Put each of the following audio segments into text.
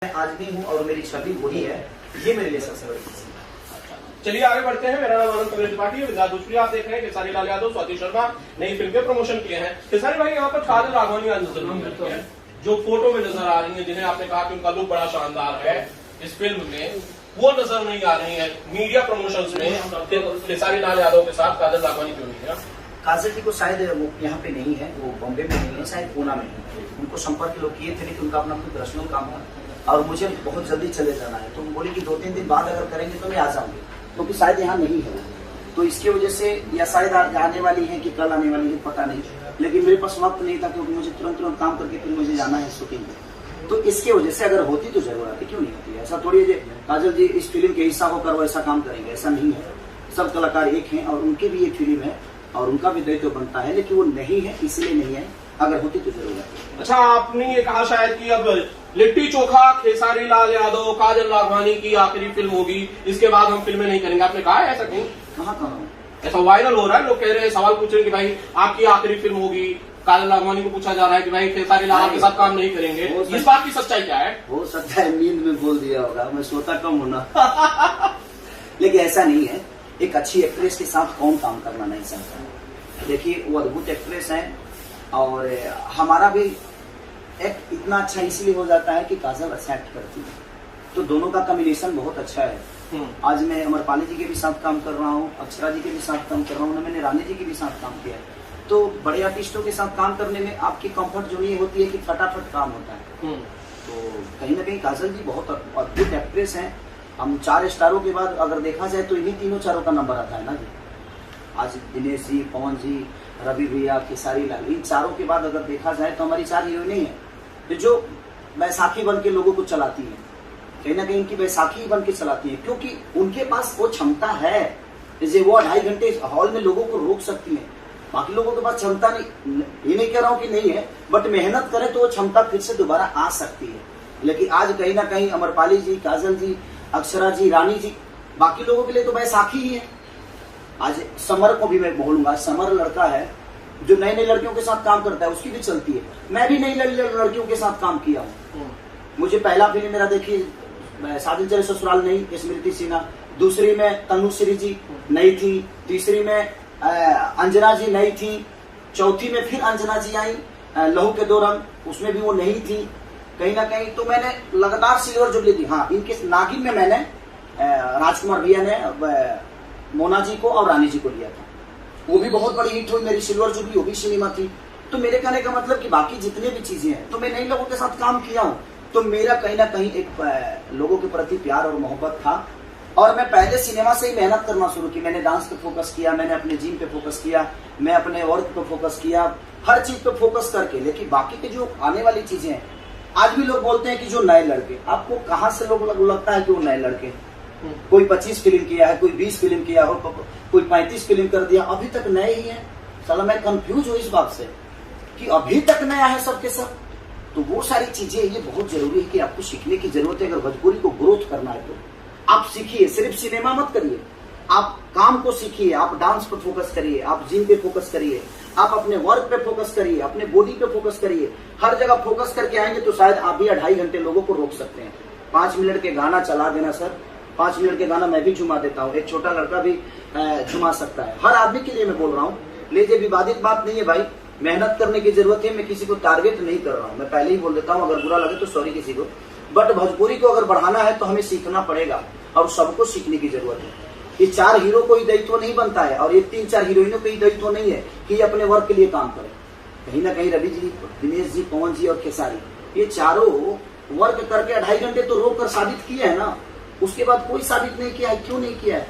मैं आज भी हूँ और मेरी छवि वही है, ये मेरे लिए सबसे बड़ी चीज है। चलिए आगे बढ़ते हैं। मेरा नाम आनंद त्रिपाठी है। विद्यार्थ भोजपुरी आप देख रहे हैं। खेसारी लाल यादव, स्वाति शर्मा नई फिल्म के प्रमोशन किए हैं। खेसारी भाई यहाँ पर काजल राघवानी आज नजर नहीं आती है, जो फोटो में नजर आ रही है, जिन्हें आपने कहा कि उनका लुक बड़ा शानदार है इस फिल्म में, वो नजर नहीं आ रही है मीडिया प्रमोशंस में। खेसारी लाल यादव के साथ काजल राघवानी क्यों नहीं है? काजल जी को शायद वो यहाँ पे नहीं है, वो बॉम्बे में नहीं है, शायद पूना में है। उनको संपर्क लोग किए थे लेकिन उनका अपना कोई पर्सनल काम था और मुझे बहुत जल्दी चले जाना है, तो बोले कि 2-3 दिन बाद अगर करेंगे तो मैं आ जाऊंगी, क्योंकि शायद यहाँ नहीं है। तो इसकी वजह से या शायद आने वाली है कि कल आने वाली है, पता नहीं, लेकिन मेरे पास वक्त नहीं था क्योंकि मुझे तुरंत काम करके फिर मुझे जाना है शूटिंग में। तो इसके वजह से अगर होती तो जरूर आती, क्यों नहीं होती? ऐसा थोड़ी है काजल जी इस फिल्म के हिस्सा होकर वो ऐसा काम करेंगे, ऐसा नहीं है। सब कलाकार एक हैं और उनकी भी एक फिल्म है और उनका भी दायित्व बनता है, लेकिन वो नहीं है इसलिए नहीं है, अगर होती तो जरूर आती। अच्छा, आपने ये कहा शायद कि अब लिट्टी चोखा खेसारी लाल यादव काजल राघवानी की आखिरी फिल्म होगी, इसके बाद हम फिल्में नहीं करेंगे, आपने कहा है ऐसा कहीं? कहाँ ऐसा वायरल हो रहा है, लोग कह रहे हैं, सवाल पूछ रहे हैं कि भाई आपकी आखिरी फिल्म होगी। काजल राघवानी को पूछा जा रहा है कि भाई खेसारी लाल के साथ काम नहीं करेंगे, इस बात की सच्चाई क्या है? हो सकता है नींद में बोल दिया होगा, मैं सोता कम होना लेकिन ऐसा नहीं है। एक अच्छी एक्ट्रेस के साथ कौन काम करना नहीं चाहता? देखिए वो अद्भुत एक्ट्रेस है और हमारा भी एक्ट इतना अच्छा इसलिए हो जाता है कि काजल अच्छा एक्ट करती है, तो दोनों का कॉम्बिनेशन बहुत अच्छा है। आज मैं अमरपाली जी के भी साथ काम कर रहा हूँ, अक्षरा जी के भी साथ काम कर रहा हूँ, मैंने रानी जी के भी साथ काम किया है। तो बड़े आर्टिस्टों के साथ काम करने में आपकी कंफर्ट जोन ये होती है कि फटाफट काम होता है। तो कहीं ना कहीं काजल जी बहुत अद्भुत एक्ट्रेस हैं। हम 4 स्टारों के बाद अगर देखा जाए तो इन्हीं तीनों चारों का नंबर आता है ना जी। आज दिनेश जी, पवन जी, रवि भैया, खेसारी लाल, इन चारों के बाद अगर देखा जाए तो हमारी 4 हीरोइनें हैं जो बैसाखी बन के लोगों को चलाती है। कहीं ना कहीं इनकी बैसाखी बन के चलाती है क्योंकि उनके पास वो क्षमता है, जैसे वो 2.5 घंटे हॉल में लोगों को रोक सकती है। बाकी लोगों के पास क्षमता नहीं, ये नहीं कह रहा हूँ कि नहीं है, बट मेहनत करें तो वो क्षमता फिर से दोबारा आ सकती है। लेकिन आज कहीं ना कहीं अमरपाली जी, काजल जी, अक्षरा जी, रानी जी, बाकी लोगों के लिए तो बैसाखी ही है। आज समर को भी मैं बोलूंगा, समर लड़का है जो नए लड़कियों के साथ काम करता है, उसकी भी चलती है। मैं भी नई लड़कियों के साथ काम किया हूँ। मुझे पहला फिल्म मेरा देखिए साजन चले ससुराल नहीं, स्मृति सिन्हा, दूसरी में तनुश्री जी नई थी, तीसरी में अंजना जी नई थी, चौथी में फिर अंजना जी आई लहू के 2 रंग, उसमें भी वो नहीं थी। कहीं ना कहीं तो मैंने लगातार सिल्वर जुबली दी। हाँ, इनके नागिन में मैंने राजकुमार भैया ने मोना जी को और रानी जी को लिया था, वो भी बहुत बड़ी हिट हुई मेरी सिल्वर जुबली, वो भी सिनेमा थी। तो मेरे कहने का मतलब कि बाकी जितने भी चीजें हैं तो मैं नए लोगों के साथ काम किया हूँ, तो मेरा कहीं ना कहीं एक लोगों के प्रति प्यार और मोहब्बत था और मैं पहले सिनेमा से ही मेहनत करना शुरू की। मैंने डांस पे फोकस किया, मैंने अपने जिम पे फोकस किया, मैं अपने वर्क पे फोकस किया, हर चीज पे फोकस करके। लेकिन बाकी के जो आने वाली चीजें हैं, आज भी लोग बोलते हैं कि जो नए लड़के, आपको कहाँ से लोग लगता है कि वो नए लड़के? कोई 25 फिल्म किया है, कोई 20 फिल्म किया हो, कोई 35 फिल्म कर दिया, अभी तक नए ही है। साला मैं कंफ्यूज हूँ इस बात से कि अभी तक नया है सबके सब। तो वो सारी चीजें ये बहुत जरूरी है कि आपको सीखने की जरूरत है। अगर भोजपुरी को ग्रोथ करना है तो आप सीखिए, सिर्फ सिनेमा मत करिए, आप काम को सीखिए, आप डांस पे फोकस करिए, आप जिम पे फोकस करिए, आप अपने वर्क पे फोकस करिए, अपने बॉडी पे फोकस करिए। हर जगह फोकस करके आएंगे तो शायद आप भी 2.5 घंटे लोगों को रोक सकते हैं। 5 मिनट के गाना चला देना सर, 5 मिनट के गाना मैं भी झुमा देता हूँ, एक छोटा लड़का भी झुमा सकता है। हर आदमी के लिए मैं बोल रहा हूँ, लेकिन विवादित बात नहीं है भाई, मेहनत करने की जरूरत है। मैं किसी को टारगेट नहीं कर रहा हूँ, मैं पहले ही बोल देता हूँ, अगर बुरा लगे तो सॉरी किसी को, बट भोजपुरी को अगर बढ़ाना है तो हमें सीखना पड़ेगा और सबको सीखने की जरूरत है। ये 4 हीरो को ही दायित्व नहीं बनता है और ये 3-4 हीरोइनों को ही दायित्व नहीं है कि अपने वर्क के लिए काम करें। कहीं ना कहीं रवि जी, दिनेश जी, पवन जी और खेसारी, ये चारों वर्क करके 2.5 घंटे तो रोक कर साबित किए है ना। उसके बाद कोई साबित नहीं किया है, क्यों नहीं किया है?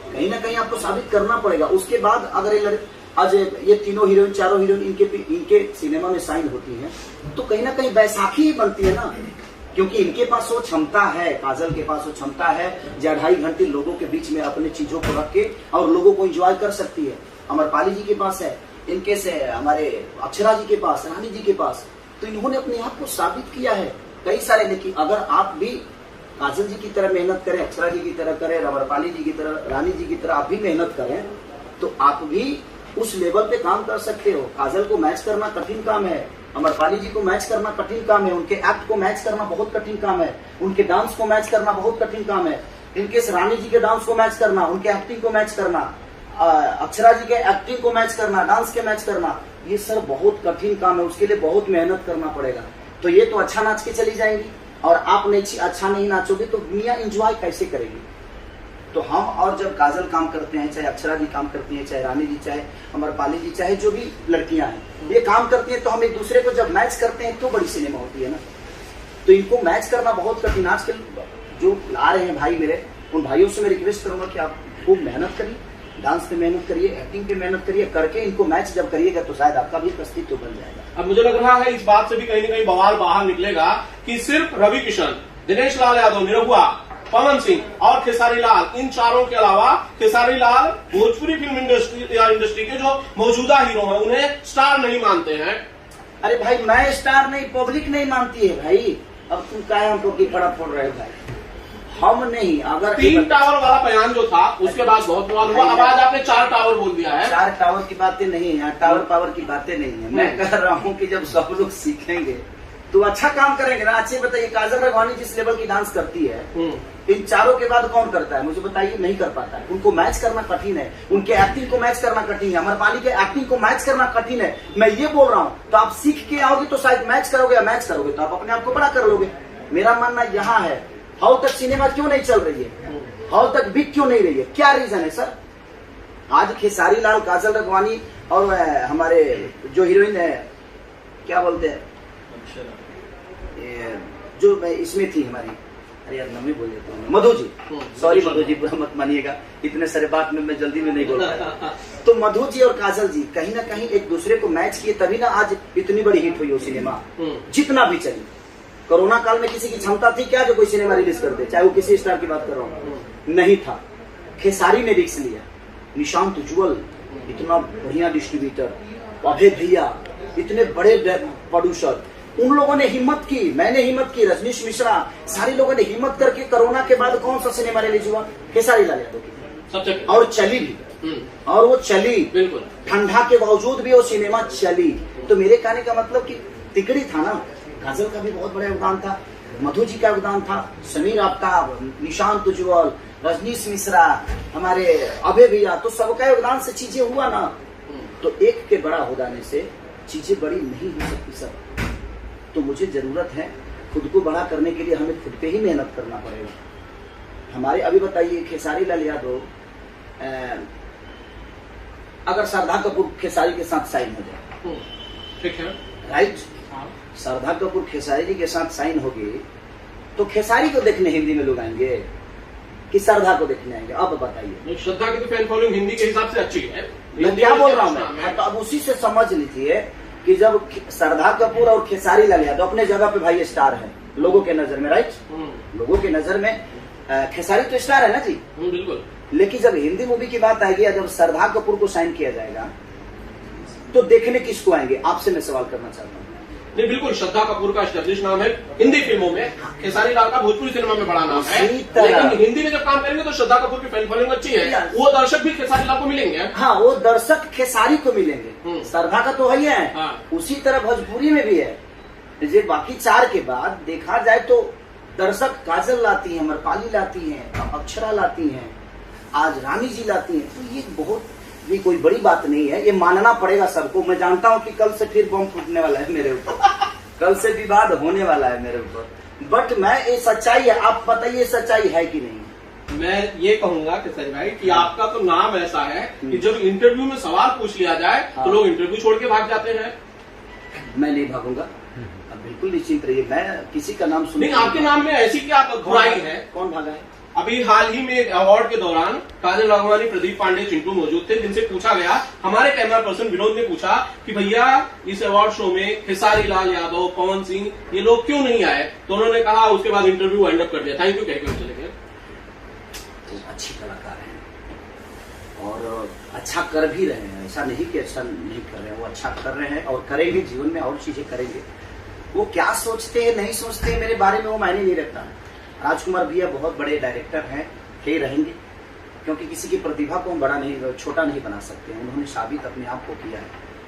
कहीं ना कहीं आपको साबित करना पड़ेगा। उसके बाद अगर आज ये तीनों हीरोइन, 4 हीरोइन इनके सिनेमा में साइन होती हैं तो कहीं ना कहीं बैसाखी ही बनती है ना, क्योंकि इनके पास वो क्षमता है, काजल के पास वो क्षमता है जो 2.5 घंटे लोगों के बीच में अपने चीजों को रख के और लोगों को एंजॉय कर सकती है। अमरपाली जी के पास है, इनके से हमारे अक्षरा जी के पास, रानी जी के पास, तो इन्होंने अपने आप को साबित किया है कई सारे। लेकिन अगर आप भी काजल जी की तरह मेहनत करें, अक्षरा जी की तरह करें, अमरपाली जी की तरह, रानी जी की तरह आप भी मेहनत करें तो आप भी उस लेवल पे काम कर सकते हो। काजल को मैच करना कठिन काम है, अमरपाली जी को मैच करना कठिन काम है, उनके एक्ट को मैच करना बहुत कठिन काम है, उनके डांस को मैच करना बहुत कठिन काम है, इनके रानी जी के डांस को मैच करना, उनके एक्टिंग को मैच करना, अक्षरा जी के एक्टिंग को मैच करना, डांस के मैच करना, ये सर बहुत कठिन काम है, उसके लिए बहुत मेहनत करना पड़ेगा। तो ये तो अच्छा नाच के चली जाएंगी और आप नहीं अच्छा नहीं नाचोगे तो दुनिया एंजॉय कैसे करेगी। तो हम और जब काजल काम करते हैं, चाहे अक्षरा जी काम करती हैं, चाहे रानी जी, चाहे अमरपाली जी, चाहे जो भी लड़कियां हैं ये काम करती हैं, तो हम एक दूसरे को जब मैच करते हैं तो बड़ी सिनेमा होती है ना। तो इनको मैच करना बहुत कठिन। आजकल जो आ रहे हैं भाई मेरे, उन भाइयों से मैं रिक्वेस्ट करूंगा कि आप खूब मेहनत करिए, डांस पे मेहनत करिए, एक्टिंग पे मेहनत करिए, करके इनको मैच जब करिएगा तो शायद आपका भी अस्तित्व बन जाएगा। अब मुझे लग रहा है इस बात से भी कहीं न कहीं बवाल बाहर निकलेगा कि सिर्फ रवि किशन, दिनेश लाल यादव, निरहुआ, पवन सिंह और खेसारी लाल, इन चारों के अलावा खेसारी लाल भोजपुरी फिल्म इंडस्ट्री के जो मौजूदा हीरो हैं उन्हें स्टार नहीं मानते हैं। अरे भाई मैं स्टार नहीं, पब्लिक नहीं मानती है भाई। अब तुम क्या हमको की खड़ा फोड़ रहे हो भाई, हम नहीं। अगर 3 टावर वाला बयान जो था उसके बाद बहुत बवाल हुआ, अब आज आपने 4 टावर बोल दिया है। 4 टावर की बातें नहीं है, टावर पावर की बातें नहीं है। मैं कह रहा हूँ कि जब सब लोग सीखेंगे तो अच्छा काम करेंगे ना। अच्छे बताइए, काजल राघवानी जिस लेवल की डांस करती है, इन चारों के बाद कौन करता है मुझे बताइए? नहीं कर पाता है। उनको मैच करना कठिन है, उनके एक्टिंग को मैच करना कठिन है, अमरपाली के एक्टिंग को मैच करना कठिन है। मैं ये बोल रहा हूँ, तो आप सीख के आओगे तो शायद मैच करोगे, या मैच करोगे तो आप अपने आप को बड़ा कर लोगे। मेरा मानना यहाँ है, हॉल तक सिनेमा क्यों नहीं चल रही है, हॉल तक बिक क्यों नहीं रही है, क्या रीजन है सर? आज खेसारी लाल, काजल राघवानी और हमारे जो हीरोइन है, क्या बोलते हैं, जो इसमें थी हमारी, अरे यार नाम ही बोल देता हूँ, मधु जी, सॉरी मधु जी, बुरा मत मानिएगा, इतने सारे बात में मैं जल्दी में नहीं बोल पाया। तो मधु जी और काजल जी कहीं ना कहीं एक दूसरे को मैच किए, तभी ना आज इतनी बड़ी हिट हुई वो सिनेमा, जितना भी चली। कोरोना काल में किसी की क्षमता थी क्या जो कोई सिनेमा रिलीज कर दे, चाहे वो किसी स्टार की बात कर रहा हूँ, नहीं था। खेसारी ने रिस्क लिया, निशांत उज्ज्वल इतना बढ़िया डिस्ट्रीब्यूटर, अभय भैया इतने बड़े प्रोड्यूसर, उन लोगों ने हिम्मत की, मैंने हिम्मत की, रजनीश मिश्रा, सारे लोगों ने हिम्मत करके कोरोना के बाद कौन सा सिनेमा रिलीज हुआ? खेसारी लाल यादव की, और चली भी, और वो चली बिल्कुल, ठंडा के बावजूद भी वो सिनेमा चली। तो मेरे कहने का मतलब कि तिकड़ी था ना, काजल का भी बहुत बड़ा योगदान था, मधु जी का योगदान था, समीर आफ्ताब, निशांत उज्ज्वल, रजनीश मिश्रा, हमारे अभय भैया, तो सबका योगदान से चीजें हुआ ना। तो एक के बड़ा हो जाने से चीजें बड़ी नहीं हो सकती सर। तो मुझे जरूरत है खुद को बड़ा करने के लिए, हमें खुद पे ही मेहनत करना पड़ेगा। हमारे अभी बताइए, खेसारी लाल यादव अगर श्रद्धा कपूर खेसारी के साथ साइन हो जाए, ठीक है, राइट, श्रद्धा कपूर खेसारी जी के साथ साइन होगी तो खेसारी को देखने हिंदी में लोग आएंगे कि श्रद्धा को देखने आएंगे? अब बताइए। श्रद्धा की तो फैन फॉलोइंग हिंदी के हिसाब से अच्छी है, मैं क्या बोल रहा हूँ मैं, तो अब उसी से समझ लीजिए कि जब श्रद्धा कपूर और खेसारी लाल यादव अपने जगह पे भाई स्टार है लोगों के नजर में, राइट, लोगों के नजर में खेसारी तो स्टार है ना जी, बिल्कुल। लेकिन जब हिंदी मूवी की बात आएगी, जब श्रद्धा कपूर को साइन किया जाएगा तो देखने किसको आएंगे? आपसे मैं सवाल करना चाहता हूँ। नहीं, बिल्कुल, श्रद्धा कपूर का एस्टेब्लिश नाम है हिंदी फिल्मों में, खेसारी लाल का भोजपुरी सिनेमा में बड़ा नाम है, लेकिन हिंदी में जब काम करेंगे तो श्रद्धा कपूर की फैन फॉलोइंग अच्छी है, वो दर्शक भी खेसारी लाल को मिलेंगे। हाँ, वो दर्शक खेसारी को मिलेंगे, श्रद्धा का तो है ही है। हाँ। उसी तरह भोजपुरी में भी है। जो बाकी 4 के बाद देखा जाए तो दर्शक काजल लाती है, अमरपाली लाती है, अक्षरा लाती है, आज रानी जी लाती है। तो ये बहुत, ये कोई बड़ी बात नहीं है, ये मानना पड़ेगा सबको। मैं जानता हूँ कि कल से फिर बम फूटने वाला है मेरे ऊपर, कल से विवाद होने वाला है मेरे ऊपर, बट मैं ये सच्चाई है, आप बताइए सच्चाई है कि नहीं? मैं ये कहूंगा खेसारी भाई कि आपका तो नाम ऐसा है कि जब इंटरव्यू में सवाल पूछ लिया जाए तो लोग इंटरव्यू छोड़ के भाग जाते हैं। मैं नहीं भागूंगा, अब बिल्कुल निश्चिंत रहिए, मैं किसी का नाम सुन नहीं। आपके नाम में ऐसी क्या बुराई है? कौन भागा है? अभी हाल ही में अवार्ड के दौरान काजल राघवानी, प्रदीप पांडे, चिंटू मौजूद थे, जिनसे पूछा गया, हमारे कैमरा पर्सन विनोद ने पूछा कि भैया इस अवार्ड शो में खेसारी लाल यादव, पवन सिंह, ये लोग क्यों नहीं आए? तो उन्होंने कहा, उसके बाद इंटरव्यू एंड अप कर दिया, थैंक यू कह के चले गए। अच्छी कलाकार हैं और अच्छा कर भी रहे हैं, ऐसा नहीं कि अच्छा नहीं कर रहे हैं, वो अच्छा कर रहे हैं और करेंगे, जीवन में और चीजें करेंगे। वो क्या सोचते हैं नहीं सोचते हैं मेरे बारे में वो मायने नहीं रखता। राजकुमार भैया बहुत बड़े डायरेक्टर हैं, थे, रहेंगे, क्योंकि किसी की प्रतिभा को हम बड़ा नहीं, छोटा नहीं बना सकते हैं। उन्होंने साबित अपने आप को किया है।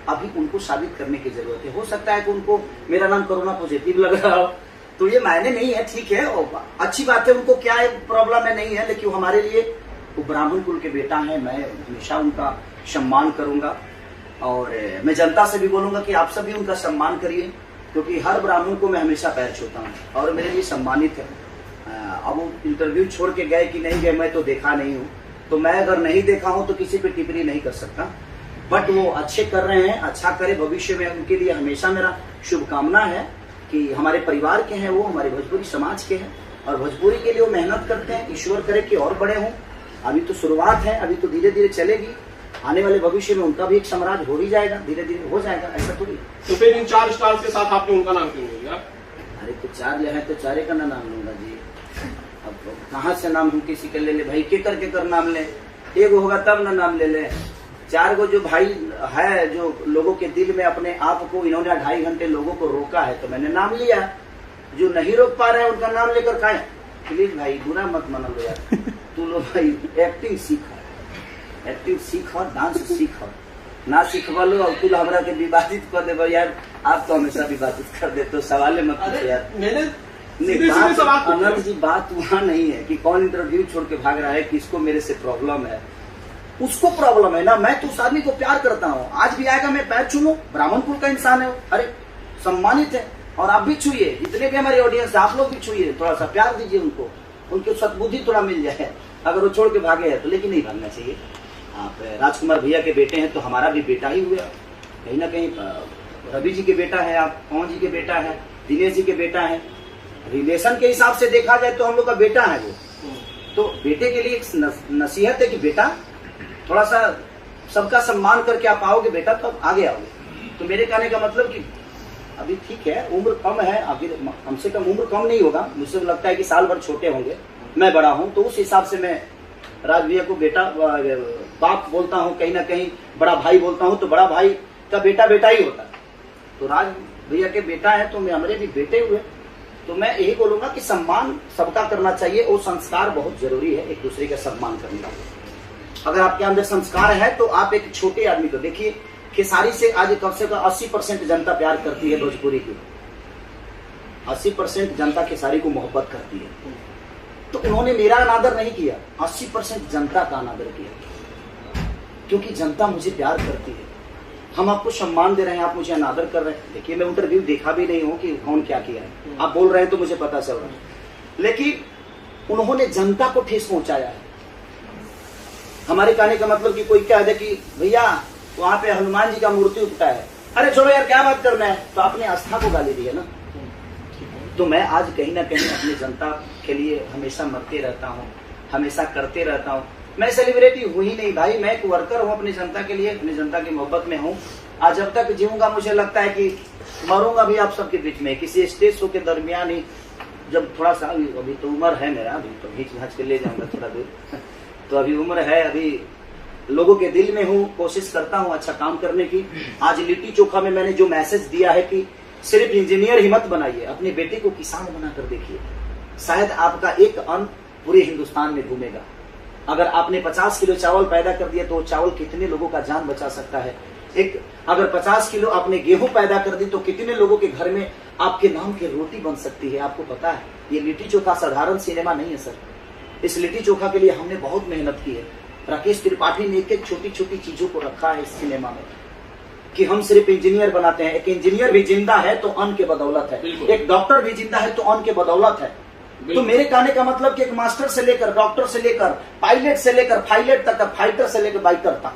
अभी उनको साबित करने की जरूरत है। हो सकता है कि उनको मेरा नाम कोरोना पॉजिटिव लग रहा हो, तो ये मायने नहीं है, ठीक है, अच्छी बात है, उनको क्या प्रॉब्लम है नहीं है, लेकिन हमारे लिए वो ब्राह्मण कुल के बेटा है, मैं हमेशा उनका सम्मान करूंगा। और मैं जनता से भी बोलूंगा कि आप सभी उनका सम्मान करिए, क्योंकि हर ब्राह्मण को मैं हमेशा पैर छूता हूँ और मेरे लिए सम्मानित है। अब वो इंटरव्यू छोड़ के गए कि नहीं गए मैं तो देखा नहीं हूँ, तो मैं अगर नहीं देखा हूँ तो किसी पे टिप्पणी नहीं कर सकता, बट वो अच्छे कर रहे हैं, अच्छा करे भविष्य में, उनके लिए हमेशा मेरा शुभकामना है कि हमारे परिवार के हैं वो, हमारे भोजपुरी समाज के हैं और भोजपुरी के लिए वो मेहनत करते हैं। ईश्वर करे कि और बड़े हों, अभी तो शुरुआत है, अभी तो धीरे धीरे चलेगी, आने वाले भविष्य में उनका भी एक साम्राज्य हो ही जाएगा, धीरे धीरे हो जाएगा, ऐसा थोड़ी। तो फिर इन 4 स्टार्स के साथ आपने उनका नाम क्यों नहीं लिया? अरे तो 4 ले हैं तो 4 का ना नाम लूंगा जी, अब कहाँ से नाम हम किसी का ले ले भाई, के कर नाम ले, एक होगा तब ना नाम ले ले। 4 गो जो भाई है, जो लोगों के दिल में अपने आप को इन्होंने 2.5 घंटे लोगों को रोका है, तो मैंने नाम लिया। जो नहीं रोक पा रहे हैं उनका नाम लेकर खाए, प्लीज भाई बुरा मत मान लो यार, तू लोग भाई एक्टिंग सीख और डांस सीख, ना सीखवा लो और तू हमरा के विवादित कर दे यार, आप तो हमेशा विवादित कर दे, तो सवाल मत पूछो यार। मैंने अनंत जी बात वहाँ नहीं है कि कौन इंटरव्यू छोड़ के भाग रहा है, किसको मेरे से प्रॉब्लम है, उसको प्रॉब्लम है ना, मैं तो उस आदमी को प्यार करता हूँ, आज भी आएगा मैं पैर छू लूं, ब्राह्मण कुल का इंसान है, अरे सम्मानित है, और आप भी छूइए, जितने भी हमारे ऑडियंस है आप लोग भी छूइए, थोड़ा सा प्यार दीजिए उनको, उनकी सद्बुद्धि थोड़ा मिल जाए, अगर वो छोड़ के भागे है तो, लेकिन नहीं भागना चाहिए। आप राजकुमार भैया के बेटे हैं तो हमारा भी बेटा ही हुआ, कहीं ना कहीं रवि जी के बेटा है, आप पवन जी के बेटा है, दिनेश जी के बेटा है, रिलेशन के हिसाब से देखा जाए तो हम लोग का बेटा है वो, तो बेटे के लिए एक नसीहत है कि बेटा थोड़ा सा सबका सम्मान करके आप आओगे बेटा, तब आगे आओगे। तो मेरे कहने का मतलब कि अभी ठीक है, उम्र कम है, अभी कम से कम उम्र कम नहीं होगा, मुझसे लगता है कि साल भर छोटे होंगे, मैं बड़ा हूं, तो उस हिसाब से मैं राज भैया को बेटा बाप बोलता हूं, कहीं ना कहीं बड़ा भाई बोलता हूं, तो बड़ा भाई का बेटा बेटा ही होता है, तो राज भैया के बेटा है तो मैं हमारे भी बेटे हुए, तो मैं यही बोलूंगा कि सम्मान सबका करना चाहिए, और संस्कार बहुत जरूरी है, एक दूसरे का सम्मान करने का। अगर आपके अंदर संस्कार है तो आप एक छोटे आदमी को देखिए, खेसारी से आज कम से कम 80% जनता प्यार करती है, भोजपुरी की 80% जनता खेसारी को मोहब्बत करती है, तो उन्होंने मेरा अनादर नहीं किया, 80% जनता का अनादर किया, क्योंकि जनता मुझे प्यार करती है। हम आपको सम्मान दे रहे हैं, आप मुझे अनादर कर रहे हैं। देखिए मैं इंटरव्यू देखा भी नहीं हूं कि कौन क्या किया है, आप बोल रहे हैं तो मुझे पता चल रहा है, लेकिन उन्होंने जनता को ठेस पहुंचाया है। हमारे कहने का मतलब कि कोई कह दे कि भैया वहां पे हनुमान जी का मूर्ति उठता है, अरे छोड़ो यार क्या बात करना है, तो आपने आस्था को गाली दी है ना। तो मैं आज कहीं ना कहीं अपनी जनता के लिए हमेशा मरते रहता हूँ, हमेशा करते रहता हूँ। मैं सेलिब्रिटी हूँ ही नहीं भाई, मैं एक वर्कर हूँ अपनी जनता के लिए, अपनी जनता की मोहब्बत में हूँ। आज जब तक जीऊंगा मुझे लगता है कि मरूंगा भी आप सबके बीच में, किसी स्टेज शो के दरमियान ही, जब थोड़ा सा अभी तो उम्र है मेरा, अभी तो घींच घाच के ले जाऊंगा थोड़ा दूर तो अभी उम्र है, अभी लोगों के दिल में हूँ, कोशिश करता हूँ अच्छा काम करने की। आज लिट्टी चोखा में मैंने जो मैसेज दिया है कि सिर्फ इंजीनियर ही मत बनाइए, अपने बेटे को किसान बनाकर देखिए, शायद आपका एक अन्न पूरे हिंदुस्तान में घूमेगा। अगर आपने 50 किलो चावल पैदा कर दिया तो चावल कितने लोगों का जान बचा सकता है। एक अगर 50 किलो आपने गेहूं पैदा कर दी तो कितने लोगों के घर में आपके नाम की रोटी बन सकती है, आपको पता है। ये लिट्टी चोखा साधारण सिनेमा नहीं है सर, इस लिट्टी चोखा के लिए हमने बहुत मेहनत की है। राकेश त्रिपाठी ने एक एक छोटी छोटी चीजों को रखा है इस सिनेमा में कि हम सिर्फ इंजीनियर बनाते हैं। एक इंजीनियर भी जिंदा है तो अन्न के बदौलत है, एक डॉक्टर भी जिंदा है तो अन्न के बदौलत है। तो मेरे कहने का मतलब कि एक मास्टर से लेकर, डॉक्टर से लेकर, पायलट से लेकर पायलट तक, फाइटर से लेकर बाइकर तक,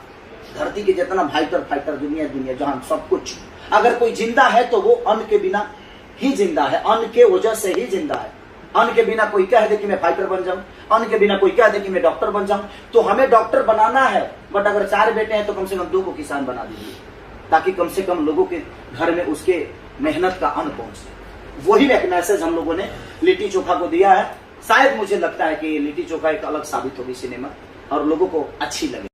धरती के जितना फाइटर दुनिया जहां सब कुछ, अगर कोई जिंदा है तो वो अन्न के बिना ही जिंदा है, अन्न के वजह से ही जिंदा है। अन्न के बिना कोई कह दे कि मैं फाइटर बन जाऊं, अन्न के बिना कोई कह दे कि मैं डॉक्टर बन जाऊं, तो हमें डॉक्टर बनाना है। बट अगर 4 बेटे हैं तो कम से कम 2 को किसान बना दीजिए, ताकि कम से कम लोगों के घर में उसके मेहनत का अन्न पहुंचे। वही एक मैसेज हम लोगों ने लिट्टी चोखा को दिया है। शायद मुझे लगता है कि लिट्टी चोखा एक अलग साबित होगी सिनेमा और लोगों को अच्छी लगे।